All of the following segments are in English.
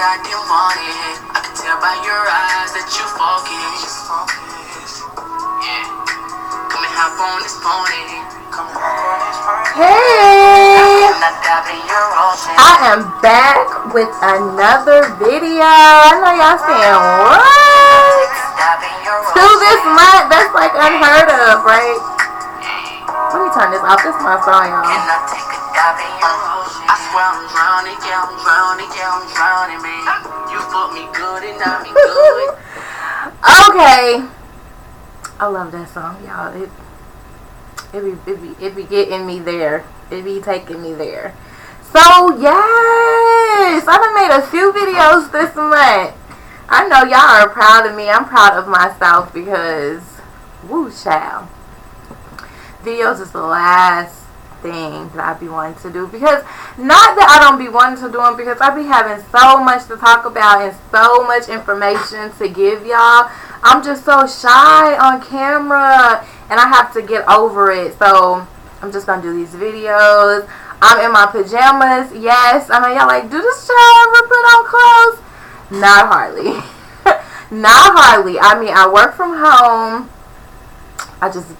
I didn't want it. I can tell by your eyes that you focus. Yeah. Come and hop on this pony. Hey! I am back with another video. I know y'all saying, what? To this month, that's like unheard of, right? Let me turn this off. This is my song, y'all. I swear I'm drowning, yeah, I'm drowning, yeah, I'm drowning, man. You fuck me good and not me good. Okay. I love that song, y'all. It be getting me there. It be taking me there. So, yes. I done made a few videos this month. I know y'all are proud of me. I'm proud of myself because, woo, child. Videos is the last thing that I be wanting to do, because not that I don't be wanting to do them, because I be having so much to talk about and so much information to give y'all. I'm just so shy on camera and I have to get over it, so I'm just gonna do these videos. I'm in my pajamas. Yes, I know y'all like, do this child ever put on clothes? Not hardly. Not hardly. I mean, I work from home. I just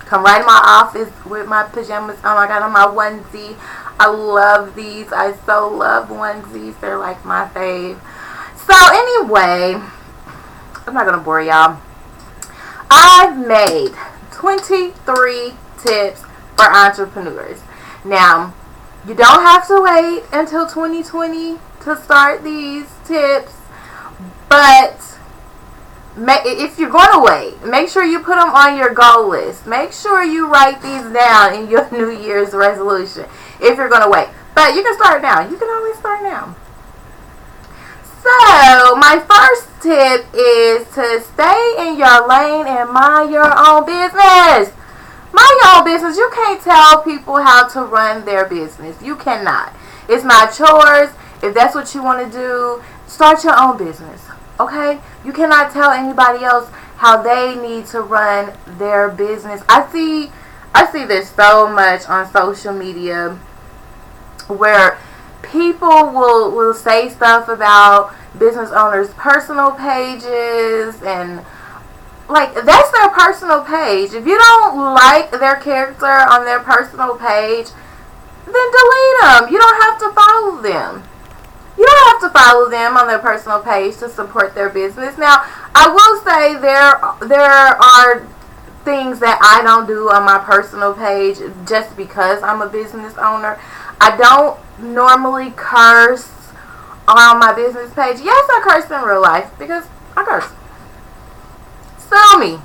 come right in my office with my pajamas on. I got on my onesie. I love these. I so love onesies. They're like my fave. So anyway, I'm not going to bore y'all. I've made 23 tips for entrepreneurs. Now, you don't have to wait until 2020 to start these tips, but if you're going to wait, make sure you put them on your goal list. Make sure you write these down in your New Year's resolution if you're going to wait. But you can start now. You can always start now. So, my first tip is to stay in your lane and mind your own business. Mind your own business. You can't tell people how to run their business. You cannot. It's not yours. If that's what you want to do, start your own business. Okay? You cannot tell anybody else how they need to run their business. I see this so much on social media where people will say stuff about business owners' personal pages, and like, that's their personal page. If you don't like their character on their personal page, then delete them. You don't have to follow them. You don't have to follow them on their personal page to support their business. Now, I will say there are things that I don't do on my personal page just because I'm a business owner. I don't normally curse on my business page. Yes, I curse in real life because I curse. Sue me.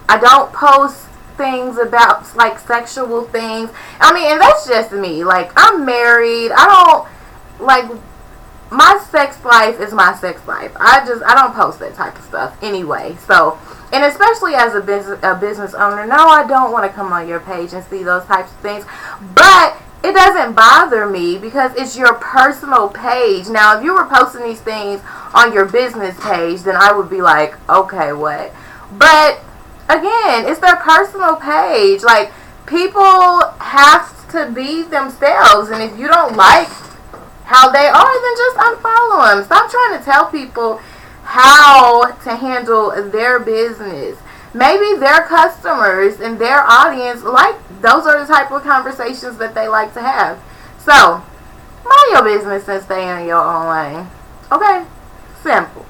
I don't post things about like sexual things. I mean, and that's just me. Like, I'm married. I don't like, my sex life is my sex life. I don't post that type of stuff anyway. So, and especially as a business owner, no, I don't want to come on your page and see those types of things. But it doesn't bother me because it's your personal page. Now, if you were posting these things on your business page, then I would be like, okay, what? But again, it's their personal page. Like, people have to be themselves, and if you don't like how they are, then just unfollow them. Stop trying to tell people how to handle their business. Maybe their customers and their audience, like, those are the type of conversations that they like to have. So, mind your business and stay in your own lane. Okay? Simple.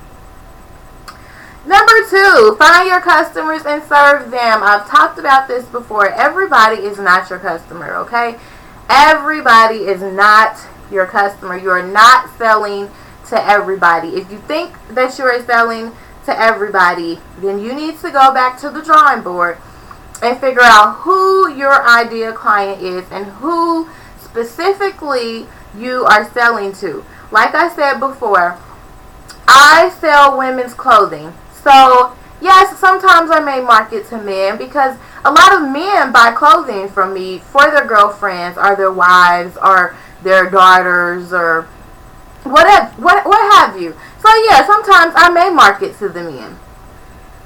Number 2, find your customers and serve them. I've talked about this before. Everybody is not your customer, okay? Everybody is not your customer. You are not selling to everybody. If you think that you are selling to everybody, then you need to go back to the drawing board and figure out who your ideal client is and who specifically you are selling to. Like I said before, I sell women's clothing. So, yes, sometimes I may market to men because a lot of men buy clothing from me for their girlfriends or their wives or their daughters or whatever, what have you. So, yeah, sometimes I may market to the men.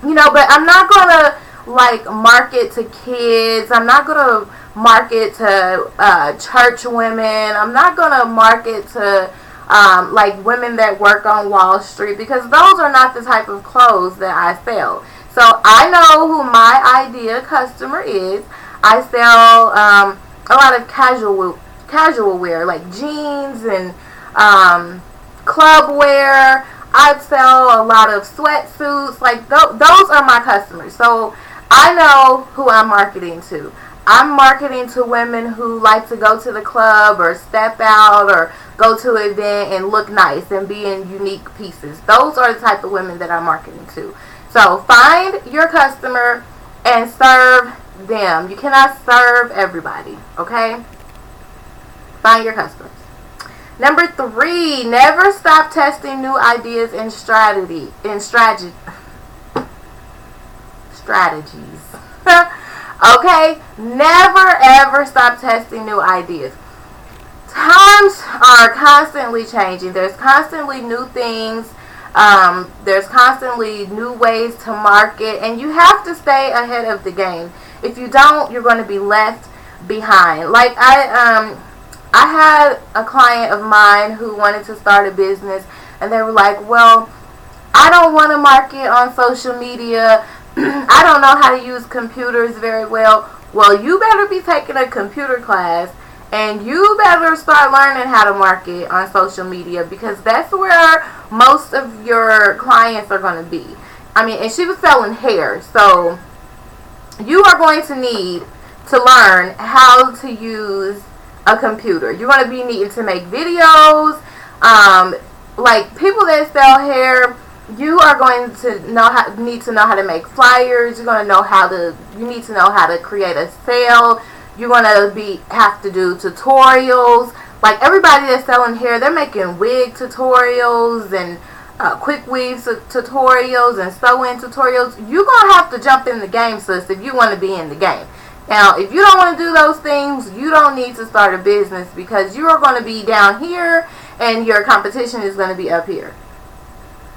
You know, but I'm not going to, like, market to kids. I'm not going to market to church women. I'm not going to market to like women that work on Wall Street, because those are not the type of clothes that I sell. So I know who my ideal customer is. I sell a lot of casual wear, like jeans and club wear. I sell a lot of sweatsuits. Like those are my customers. So I know who I'm marketing to. I'm marketing to women who like to go to the club or step out or go to an event and look nice and be in unique pieces. Those are the type of women that I'm marketing to. So find your customer and serve them. You cannot serve everybody, okay? Find your customers. Number 3, never stop testing new ideas and strategies. Okay? Never ever stop testing new ideas. Times are constantly changing. There's constantly new things. There's constantly new ways to market, and you have to stay ahead of the game. If you don't, you're going to be left behind. Like I had a client of mine who wanted to start a business, and they were like, well, I don't want to market on social media. I don't know how to use computers very well. Well, you better be taking a computer class, and you better start learning how to market on social media, because that's where most of your clients are going to be. I mean, and she was selling hair, so you are going to need to learn how to use a computer. You're going to be needing to make videos. Like people that sell hair, you are going to need to know how to make flyers. You're going to you need to know how to create a sale. You're going to have to do tutorials. Like everybody that's selling hair, they're making wig tutorials and quick weave tutorials and sew-in tutorials. You're going to have to jump in the game, sis, if you want to be in the game. Now, if you don't want to do those things, you don't need to start a business, because you are going to be down here and your competition is going to be up here.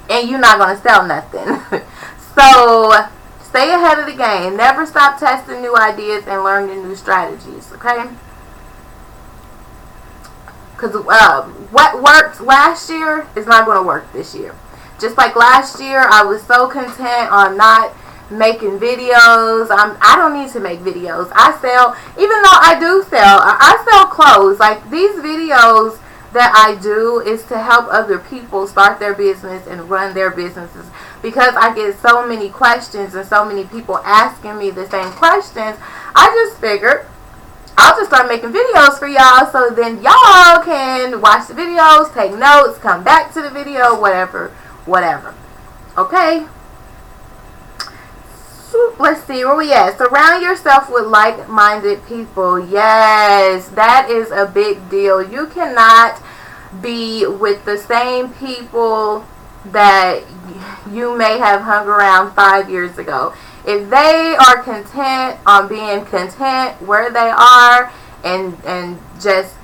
And you're not going to sell nothing. So, stay ahead of the game. Never stop testing new ideas and learning new strategies, okay? Because what worked last year is not going to work this year. Just like last year, I was so content on not making videos. I don't need to make videos. I sell, even though I do sell, I sell clothes. Like these videos that I do is to help other people start their business and run their businesses, because I get so many questions and so many people asking me the same questions. I just figured I'll just start making videos for y'all, so then y'all can watch the videos, take notes, come back to the video, whatever. Okay? Let's see, where we at? Surround yourself with like-minded people. Yes, that is a big deal. You cannot be with the same people that you may have hung around 5 years ago. If they are content on being content where they are and just,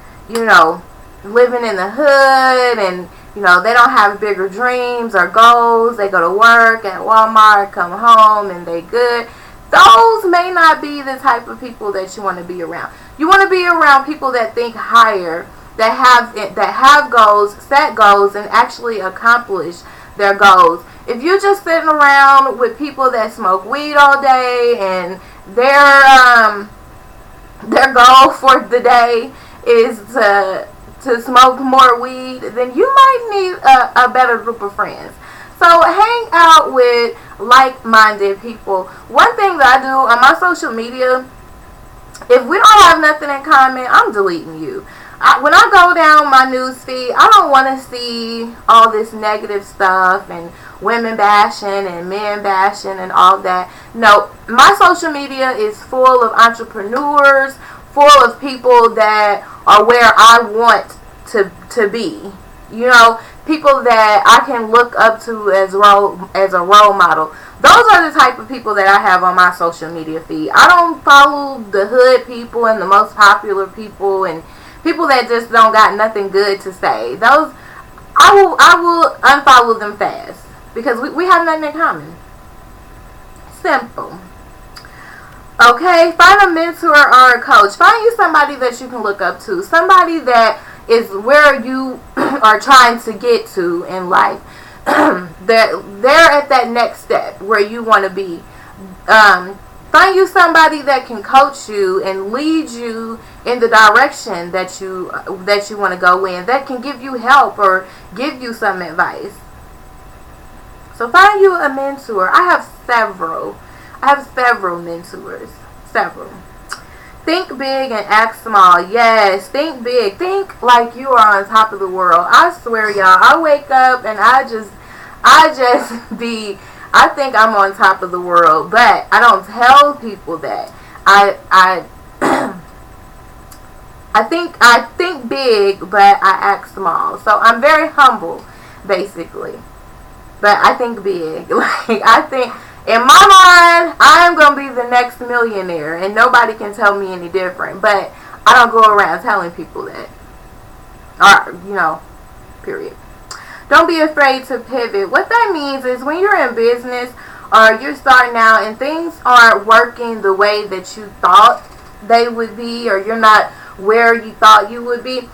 living in the hood, and they don't have bigger dreams or goals. They go to work at Walmart, come home, and they good. Those may not be the type of people that you want to be around. You want to be around people that think higher, that have goals, set goals, and actually accomplish their goals. If you're just sitting around with people that smoke weed all day and their goal for the day is to smoke more weed, then you might need a better group of friends. So hang out with like-minded people. One thing that I do on my social media, if we don't have nothing in common, I'm deleting you. When I go down my news feed, I don't want to see all this negative stuff and women bashing and men bashing and all that. No, my social media is full of entrepreneurs, full of people that are where I want to be. People that I can look up to as a role model. Those are the type of people that I have on my social media feed. I don't follow the hood people and the most popular people and people that just don't got nothing good to say. Those I will unfollow them fast, because we have nothing in common. Simple. Okay, find a mentor or a coach. Find you somebody that you can look up to. Somebody that is where you are trying to get to in life. They're at that next step where you want to be. Find you somebody that can coach you and lead you in the direction that you want to go in, that can give you help or give you some advice. So find you a mentor. I have several mentors. Several. Think big and act small. Yes, think big. Think like you are on top of the world. I swear, y'all, I wake up and I think I'm on top of the world, but I don't tell people that. I I think big, but I act small. So I'm very humble, basically. But I think big. Like, I think in my mind, I am gonna be the next millionaire, and nobody can tell me any different. But I don't go around telling people that. Or, period. Don't be afraid to pivot. What that means is when you're in business or you're starting out and things aren't working the way that you thought they would be, or you're not where you thought you would be,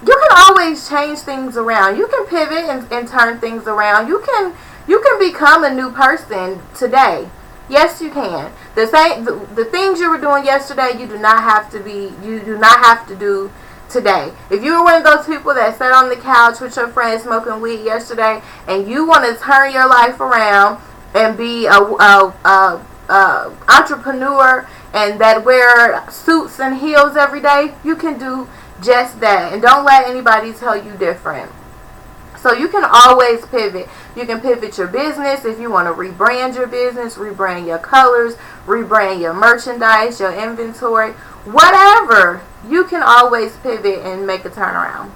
you can always change things around. You can pivot and turn things around. You can become a new person today. Yes, you can. The things you were doing yesterday, you do not have to do today. If you were one of those people that sat on the couch with your friends smoking weed yesterday, and you want to turn your life around and be a entrepreneur and that wear suits and heels every day, you can do just that. And don't let anybody tell you different. So you can always pivot. You can pivot your business if you want to rebrand your business, rebrand your colors, rebrand your merchandise, your inventory, whatever. You can always pivot and make a turnaround.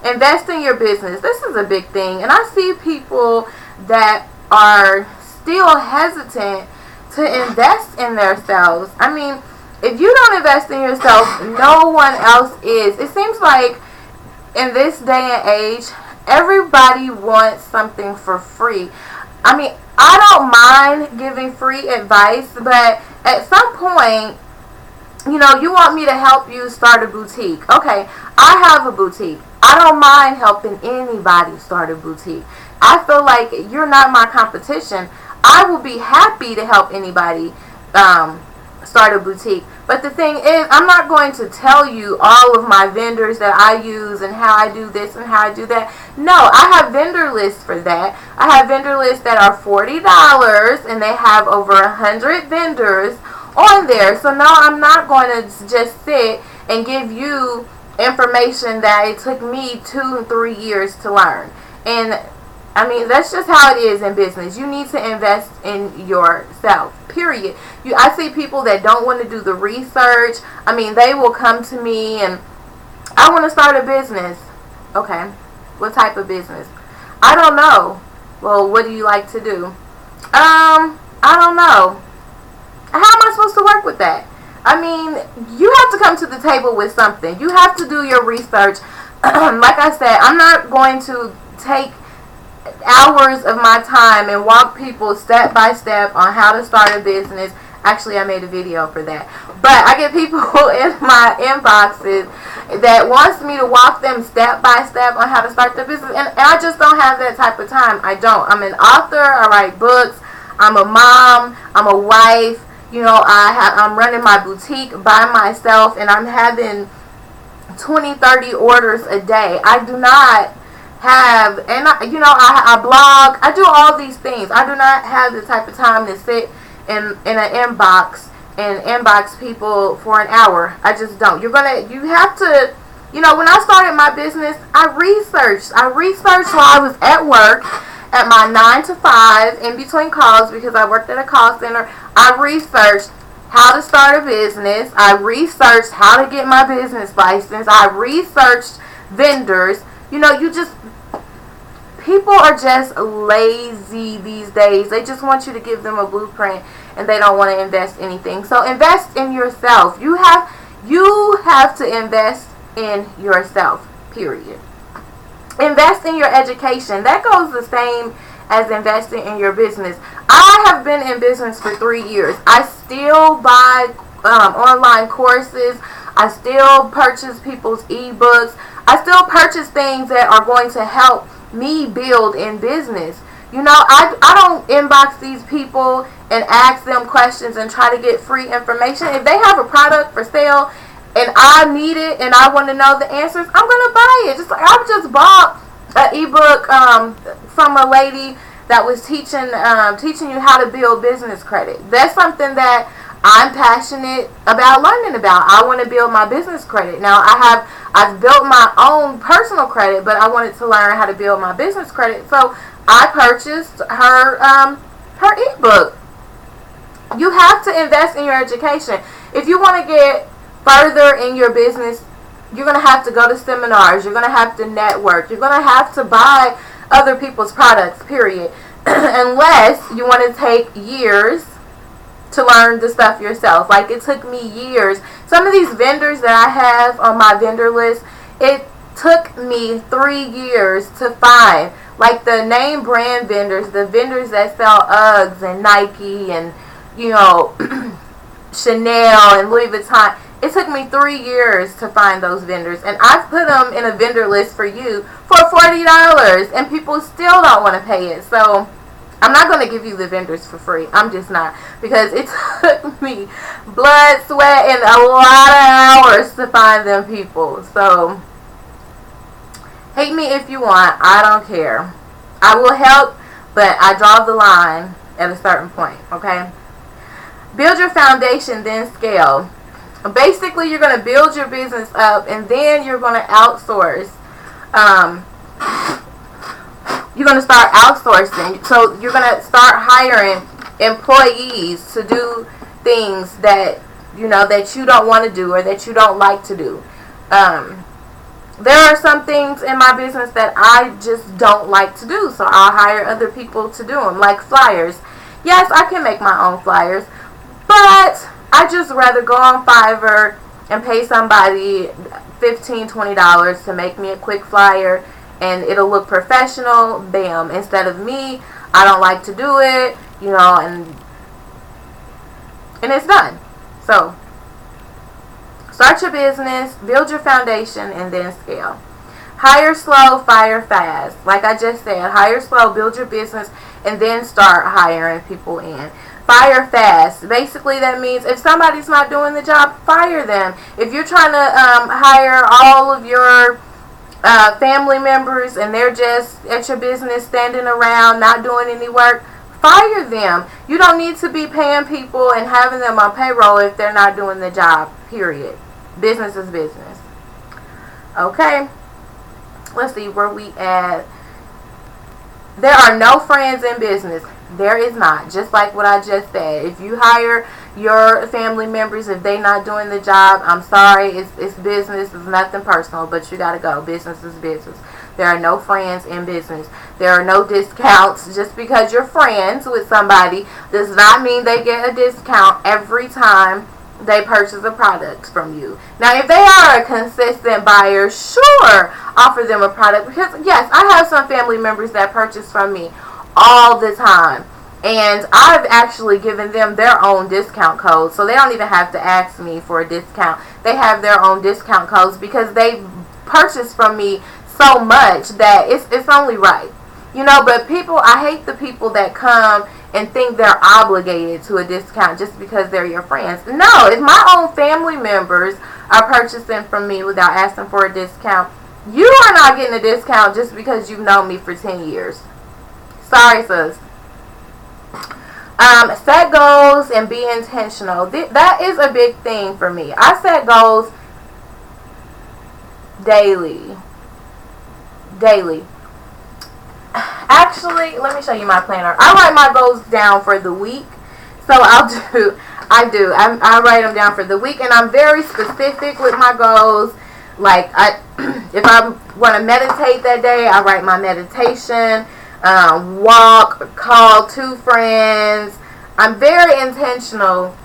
Invest in your business. This is a big thing. And I see people that are still hesitant to invest in themselves. I mean, if you don't invest in yourself, no one else is. It seems like in this day and age, everybody wants something for free. I mean, I don't mind giving free advice, but at some point, you want me to help you start a boutique. Okay, I have a boutique. I don't mind helping anybody start a boutique. I feel like you're not my competition. I will be happy to help anybody start a boutique. But the thing is, I'm not going to tell you all of my vendors that I use and how I do this and how I do that. No, I have vendor lists for that. I have vendor lists that are $40 and they have over 100 vendors on there. So no, I'm not going to just sit and give you information that it took me 2 and 3 years to learn. And I mean, that's just how it is in business. You need to invest in yourself, period. I see people that don't want to do the research. I mean, they will come to me and, I want to start a business. Okay, what type of business? I don't know. Well, what do you like to do? I don't know. How am I supposed to work with that? I mean, you have to come to the table with something. You have to do your research. Like I said, I'm not going to take hours of my time and walk people step by step on how to start a business. Actually, I made a video for that. But I get people in my inboxes that wants me to walk them step by step on how to start their business. And I just don't have that type of time. I don't. I'm an author. I write books. I'm a mom. I'm a wife. I'm running my boutique by myself, and I'm having 20, 30 orders a day. I do not have, and I blog. I do all these things. I do not have the type of time to sit in an inbox and inbox people for an hour. I just don't. You have to, when I started my business, I researched while I was at work, at my 9 to 5, in between calls, because I worked at a call center. I researched how to start a business. I researched how to get my business license. I researched vendors. People are just lazy these days. They just want you to give them a blueprint, and they don't want to invest anything. So invest in yourself. You have to invest in yourself, period. Invest in your education. That goes the same as investing in your business. I have been in business for 3 years. I still buy online courses. I still purchase people's ebooks. I still purchase things that are going to help me build in business. You know, I don't inbox these people and ask them questions and try to get free information. If they have a product for sale and I need it and I want to know the answers, I'm going to buy it. Just like I just bought an ebook from a lady that was teaching you how to build business credit. That's something that I'm passionate about learning about. I want to build my business credit. Now I've built my own personal credit, but I wanted to learn how to build my business credit. So I purchased her ebook. You have to invest in your education. If you want to get further in your business, you're going to have to go to seminars. You're going to have to network. You're going to have to buy other people's products, period. Unless you want to take years to learn the stuff yourself. Like it took me years. Some of these vendors that I have on my vendor list, it took me 3 years to find. Like the name brand vendors, the vendors that sell Uggs and Nike and, you know, Chanel and Louis Vuitton. It took me 3 years to find those vendors, and I've put them in a vendor list for you for $40, and people still don't want to pay it. So I'm not going to give you the vendors for free. I'm just not, because it took me blood, sweat, and a lot of hours to find them people. So hate me if you want. I don't care. I will help, but I draw the line at a certain point, okay? Build your foundation, then scale. Basically, you're going to build your business up, and then you're going to outsource. You're going to start outsourcing. So you're going to start hiring employees to do things that, you know, that you don't want to do or that you don't like to do. There are some things in my business that I just don't like to do, so I'll hire other people to do them, like flyers. Yes, I can make my own flyers, but I just rather go on Fiverr and pay somebody $15, $20 to make me a quick flyer, and it'll look professional, bam. Instead of me, I don't like to do it, you know, and it's done. So start your business, build your foundation, and then scale. Hire slow, fire fast. Like I just said, hire slow, build your business, and then start hiring people in. Fire fast. Basically, that means if somebody's not doing the job, fire them. If you're trying to hire all of your family members and they're just at your business standing around, not doing any work, fire them. You don't need to be paying people and having them on payroll if they're not doing the job, period. Business is business. Okay. Let's see where we at. There are no friends in business. There is not. Just like what I just said. If you hire your family members, if they're not doing the job, I'm sorry. It's business. It's nothing personal, but you got to go. Business is business. There are no friends in business. There are no discounts. Just because you're friends with somebody does not mean they get a discount every time they purchase a product from you. Now, if they are a consistent buyer, sure, offer them a product. Because, yes, I have some family members that purchase from me all the time. And I've actually given them their own discount codes. So they don't even have to ask me for a discount. They have their own discount codes because they purchase from me so much that it's only right. You know, but people, I hate the people that come and think they're obligated to a discount just because they're your friends. No, if my own family members are purchasing from me without asking for a discount, you are not getting a discount just because you've known me for 10 years. Sorry, sis. Set goals and be intentional. That is a big thing for me. I set goals daily. Actually, let me show you my planner. I write my goals down for the week. So I write them down for the week, and I'm very specific with my goals. Like, if I want to meditate that day, I write my meditation, walk, call 2 friends. I'm very intentional.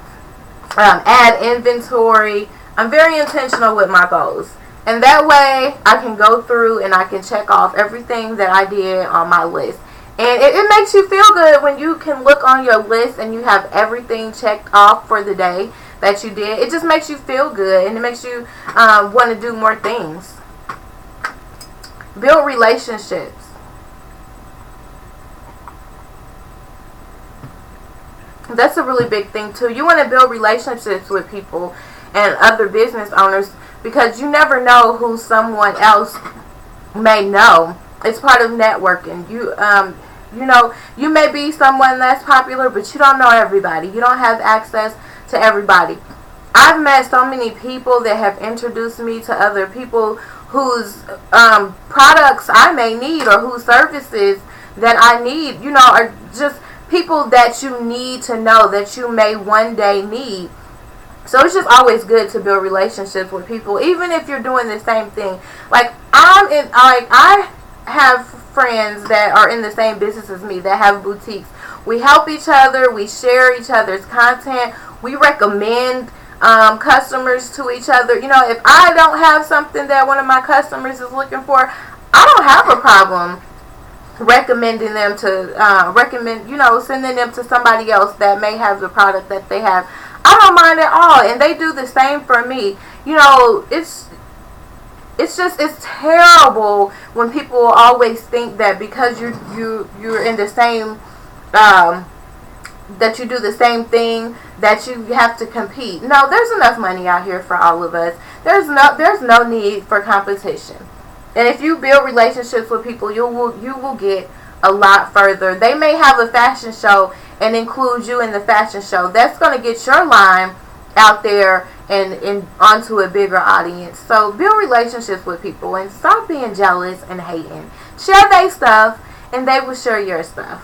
Add inventory. I'm very intentional with my goals. And that way, I can go through and I can check off everything that I did on my list. And it makes you feel good when you can look on your list and you have everything checked off for the day that you did. It just makes you feel good, and it makes you want to do more things. Build relationships. That's a really big thing too. You want to build relationships with people and other business owners, because you never know who someone else may know. It's part of networking. You know, you may be someone that's popular, but you don't know everybody. You don't have access to everybody. I've met so many people that have introduced me to other people whose products I may need, or whose services that I need, you know, are just people that you need to know, that you may one day need. So it's just always good to build relationships with people, even if you're doing the same thing. Like I have friends that are in the same business as me, that have boutiques. We help each other. We share each other's content. We recommend customers to each other. You know, if I don't have something that one of my customers is looking for, I don't have a problem recommending them to sending them to somebody else that may have the product that they have. I don't mind at all, and they do the same for me. You know, it's terrible when people always think that because you're in the same that you do the same thing, that you have to compete. No, there's enough money out here for all of us. There's no need for competition. And if you build relationships with people, you will get a lot further. They may have a fashion show and include you in the fashion show. That's going to get your line out there and onto a bigger audience. So build relationships with people and stop being jealous and hating. Share their stuff and they will share your stuff.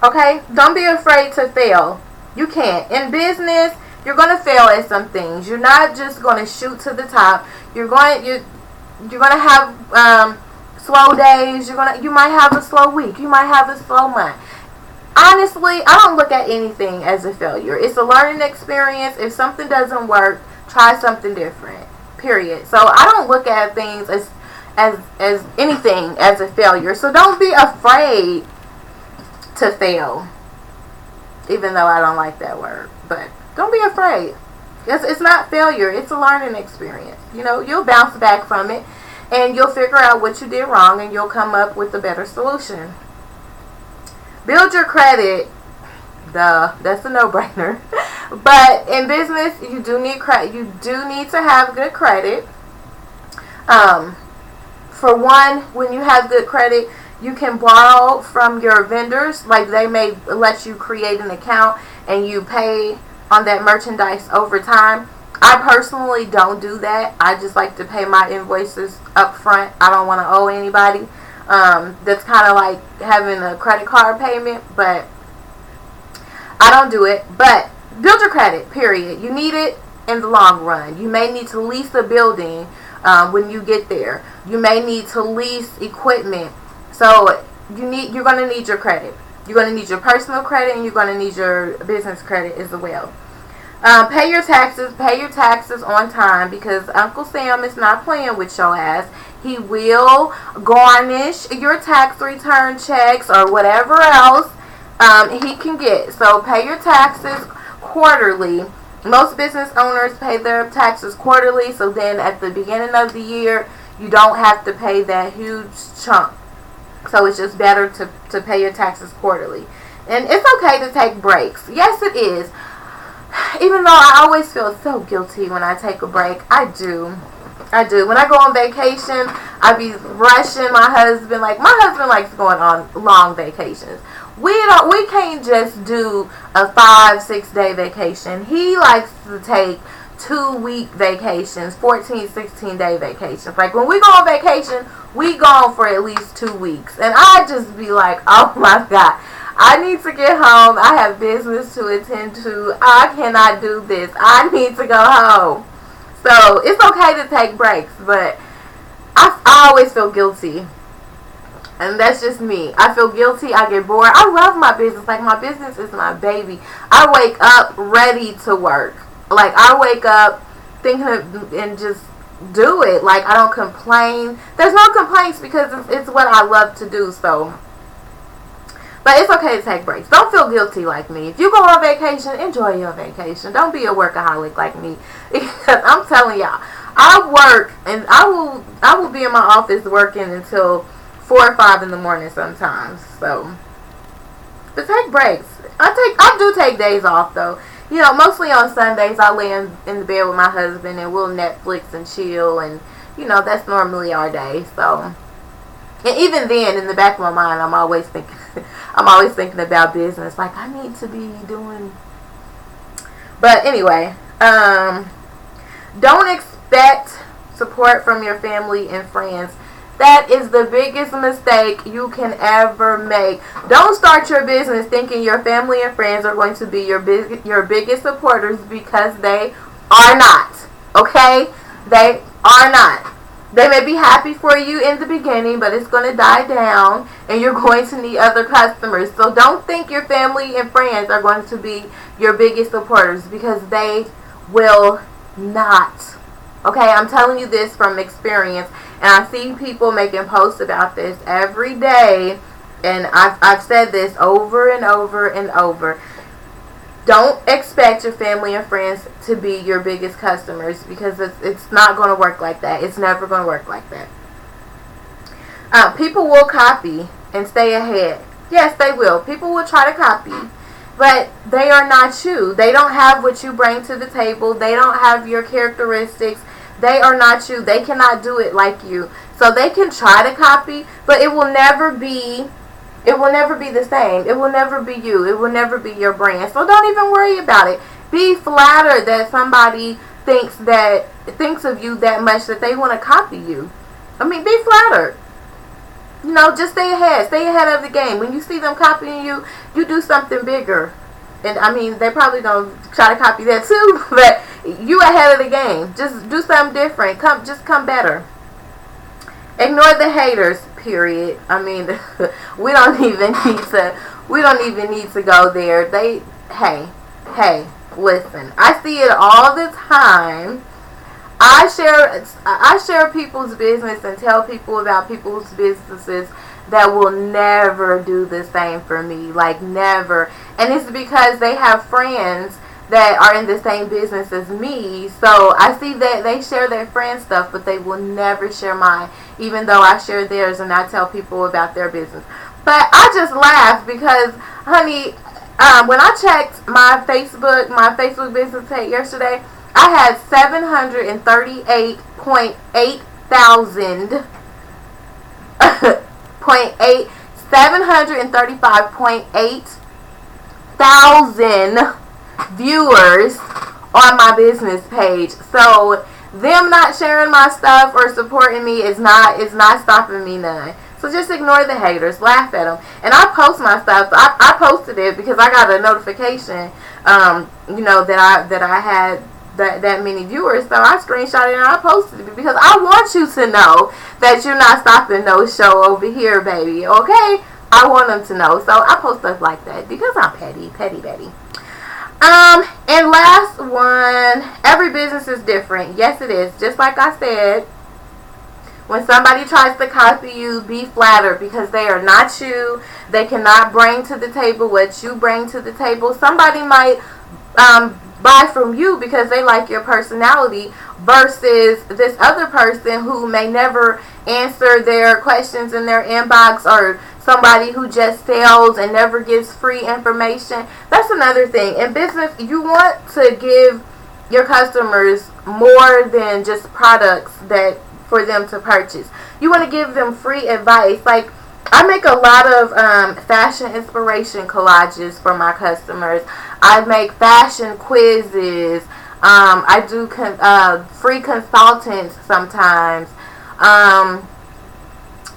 Okay? Don't be afraid to fail. You can't. In business, you're going to fail at some things. You're not just going to shoot to the top. You're going to have slow days. You might have a slow week. You might have a slow month. Honestly, I don't look at anything as a failure. It's a learning experience. If something doesn't work, try something different. Period. So I don't look at things as anything as a failure. So don't be afraid to fail. Even though I don't like that word, but don't be afraid. It's not failure. It's a learning experience. You know, you'll bounce back from it, and you'll figure out what you did wrong, and you'll come up with a better solution. Build your credit. Duh, that's a no-brainer. But in business, you do need credit. You do need to have good credit. For one, when you have good credit, you can borrow from your vendors. Like, they may let you create an account and you pay on that merchandise over time. I personally don't do that. I just like to pay my invoices up front. I don't want to owe anybody. That's kind of like having a credit card payment, but I don't do it. But build your credit, period. You need it in the long run. You may need to lease a building when you get there. You may need to lease equipment. So you're going to need your credit. You're going to need your personal credit, and you're going to need your business credit as well. Pay your taxes. Pay your taxes on time, because Uncle Sam is not playing with your ass. He will garnish your tax return checks or whatever else he can get. So pay your taxes quarterly. Most business owners pay their taxes quarterly, so then at the beginning of the year, you don't have to pay that huge chunk. So it's just better to pay your taxes quarterly. And it's okay to take breaks. Yes, it is. Even though I always feel so guilty when I take a break. I do. When I go on vacation, I be rushing my husband. Like, my husband likes going on long vacations. We can't just do a 5-6 day vacation. He likes to take 2-week vacations, 14-16 day vacations. Like, when we go on vacation, we gone for at least 2 weeks. And I just be like, oh my God, I need to get home. I have business to attend to. I cannot do this. I need to go home. So it's okay to take breaks, but I always feel guilty. And that's just me. I feel guilty. I get bored. I love my business. Like, my business is my baby. I wake up ready to work. Like, I wake up thinking of, and just do it. Like, I don't complain. There's no complaints because it's what I love to do. So, but it's okay to take breaks. Don't feel guilty like me. If you go on vacation, enjoy your vacation. Don't be a workaholic like me. Because I'm telling y'all, I work, and I will be in my office working until 4 or 5 in the morning sometimes. So, but take breaks. I do take days off though. Mostly on Sundays I lay in the bed with my husband and we'll Netflix and chill, and that's normally our day. So, and even then, in the back of my mind, I'm always thinking, I'm always thinking about business. Like I need to be doing. But anyway, don't expect support from your family and friends. That is the biggest mistake you can ever make. Don't start your business thinking your family and friends are going to be your biggest supporters, because they are not. Okay? They are not. They may be happy for you in the beginning, but it's going to die down and you're going to need other customers. So don't think your family and friends are going to be your biggest supporters, because they will not. Okay, I'm telling you this from experience, and I see people making posts about this every day, and I've said this over and over and over. Don't expect your family and friends to be your biggest customers, because it's not going to work like that. It's never going to work like that. People will copy and stay ahead. Yes, they will. People will try to copy, but they are not you. They don't have what you bring to the table. They don't have your characteristics. They are not you. They cannot do it like you. So they can try to copy, but it will never be the same. It will never be you. It will never be your brand. So don't even worry about it. Be flattered that somebody thinks of you that much that they want to copy you. I mean, be flattered. Just stay ahead. Stay ahead of the game. When you see them copying you, you do something bigger. And I mean, they probably gonna try to copy that too, but you ahead of the game. Just do something different. Come better. Ignore the haters. Period. I mean, we don't even need to go there. Hey, listen. I see it all the time. I share people's business and tell people about people's businesses that will never do the same for me. Like, never. And it's because they have friends that are in the same business as me. So I see that they share their friends' stuff, but they will never share mine, even though I share theirs and I tell people about their business. But I just laugh because, honey, when I checked my Facebook business page yesterday, I had 738.8 thousand 735.8 thousand viewers on my business page. So them not sharing my stuff or supporting me is not stopping me none. So just ignore the haters, laugh at them. And I post my stuff. I posted it because I got a notification, that I had that many viewers. So I screenshot it and I posted it because I want you to know that you're not stopping no show over here, baby. Okay? I want them to know. So I post stuff like that because I'm petty. And last one, every business is different. Yes, it is. Just like I said, when somebody tries to copy you, be flattered because they are not you. They cannot bring to the table what you bring to the table. Somebody might buy from you because they like your personality versus this other person who may never answer their questions in their inbox, or somebody who just sells and never gives free information. That's another thing. In business, you want to give your customers more than just products that for them to purchase. You want to give them free advice. Like, I make a lot of fashion inspiration collages for my customers. I make fashion quizzes. I do free consultants sometimes.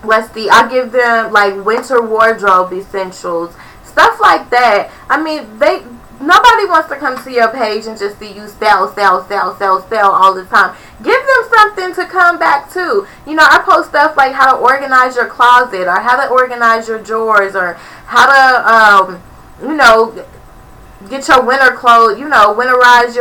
Let's see, I give them like winter wardrobe essentials, stuff like that. I mean, nobody wants to come to your page and just see you sell all the time. Give them something to come back to. I post stuff like how to organize your closet, or how to organize your drawers, or how to get your winter clothes, winterize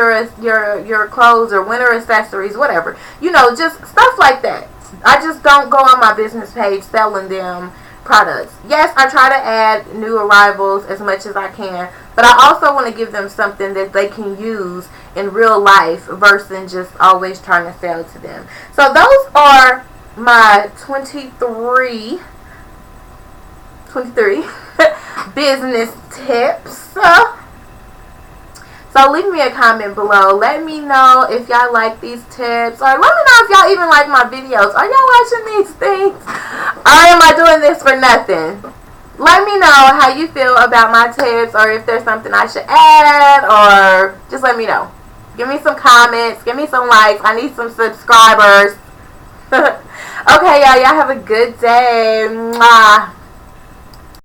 your clothes or winter accessories, whatever. Just stuff like that. I just don't go on my business page selling them products. Yes, I try to add new arrivals as much as I can, but I also want to give them something that they can use in real life versus just always trying to sell to them. So those are my 23 business tips. So leave me a comment below. Let me know if y'all like these tips, or let me know if y'all even like my videos. Are y'all watching these things, or am I doing this for nothing? Let me know how you feel about my tips, or if there's something I should add, or just let me know. Give me some comments. Give me some likes. I need some subscribers. Okay, y'all. Y'all have a good day. Mwah.